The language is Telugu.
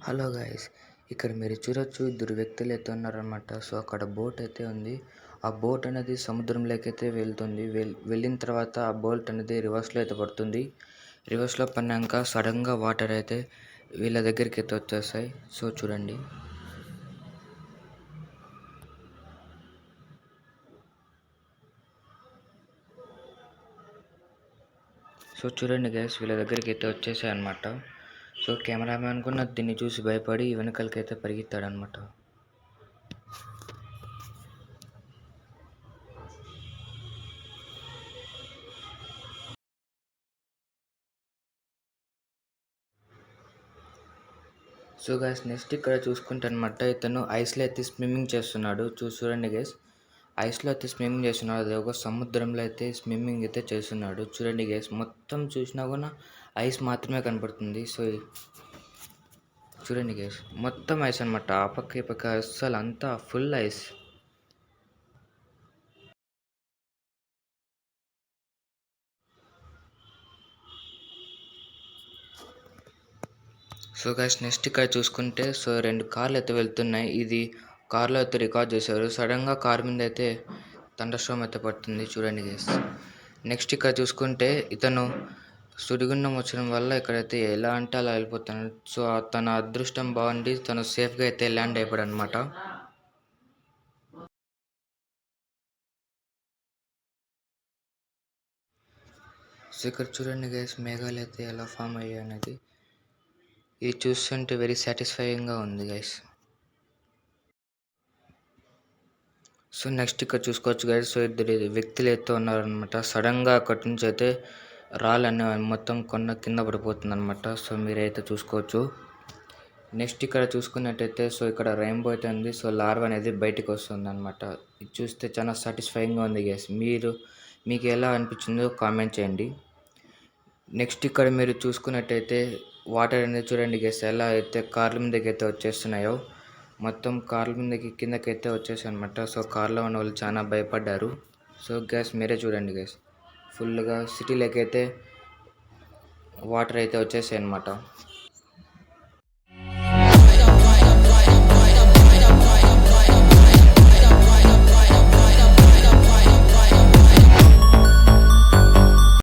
హలో గైస్, ఇక్కడ మీరు చూడొచ్చు ఇద్దరు వ్యక్తులు అయితే ఉన్నారనమాట. సో అక్కడ బోట్ అయితే ఉంది. ఆ బోట్ అనేది సముద్రంలోకి అయితే వెళ్తుంది. వెళ్ళిన తర్వాత ఆ బోట్ అనేది రివర్స్లో అయితే పడుతుంది. రివర్స్లో పడినాక సడన్గా వాటర్ అయితే వీళ్ళ దగ్గరికి అయితే వచ్చేస్తాయి. సో చూడండి. సో చూడండి గైస్, వీళ్ళ దగ్గరికి అయితే వచ్చేసాయి అనమాట. సో కెమెరామ్యాన్ కూడా దీన్ని చూసి భయపడి వెనకాలకైతే పరిగెత్తాడనమాట. సో గైస్, నెక్స్ట్ ఇక్కడ చూసుకుంటే అనమాట, ఇతను ఐస్లో అయితే స్విమ్మింగ్ చేస్తున్నాడు. చూడండి గైస్, ఐస్లో అయితే స్విమ్మింగ్ చేస్తున్నాడు. అది ఒక సముద్రంలో అయితే స్విమ్మింగ్ అయితే చేస్తున్నాడు. చూడండి గైస్, మొత్తం చూసినా కూడా ఐస్ మాత్రమే కనపడుతుంది. సో చూడండి గైస్, మొత్తం ఐస్ అనమాట. ఆ పక్క ఈ పక్క అస్సలు అంతా full ice. So guys, next ఇక్కడ చూసుకుంటే సో 2 కార్లు అయితే వెళ్తున్నాయి. ఇది కార్లో అయితే రికార్డ్ చేశారు. సడన్గా కార్ మీద అయితే థండర్స్టార్మ్ అయితే పడుతుంది. చూడండి గైస్. నెక్స్ట్ ఇక్కడ చూసుకుంటే ఇతను సుడిగుండం వచ్చడం వల్ల ఇక్కడైతే ఎలా అంటే అలా వెళ్ళిపోతాడు. సో తన అదృష్టం బాగుండి తను సేఫ్గా అయితే ల్యాండ్ అయిపోయాడు అనమాట. సో ఇక్కడ చూడండి గైస్, మేఘాలు అయితే ఎలా ఫామ్ అయ్యాయి అనేది ఇది చూస్తుంటే వెరీ సాటిస్ఫైయింగ్గా ఉంది గైస్. సో నెక్స్ట్ ఇక్కడ చూసుకోవచ్చు గైస్, సో ఇద్దరు వ్యక్తులు అయితే ఉన్నారనమాట. సడన్గా అక్కడి నుంచి అయితే రాళ్ళన్నీ మొత్తం కింద పడిపోతుంది అనమాట. సో మీరైతే చూసుకోవచ్చు. నెక్స్ట్ ఇక్కడ చూసుకున్నట్టయితే సో ఇక్కడ రెయిన్బో అయితే ఉంది. సో లార్వా అనేది బయటకు వస్తుంది అనమాట. ఇది చూస్తే చాలా సాటిస్ఫైయింగ్గా ఉంది గైస్. మీకు ఎలా అనిపించిందో కామెంట్ చేయండి. నెక్స్ట్ ఇక్కడ మీరు చూసుకున్నట్టయితే వాటర్ అనేది చూడండి గైస్, ఎలా అయితే కార్ల మీదకి అయితే వచ్చేస్తున్నాయో మొత్తం కార్ల మీదకి కిందకైతే వచ్చేసాయి అనమాట. సో కార్లో ఉన్న వాళ్ళు చాలా భయపడ్డారు. సో గ్యాస్ మీరే చూడండి గైస్, ఫుల్గా సిటీలోకి అయితే వాటర్ అయితే వచ్చేసాయి అనమాట.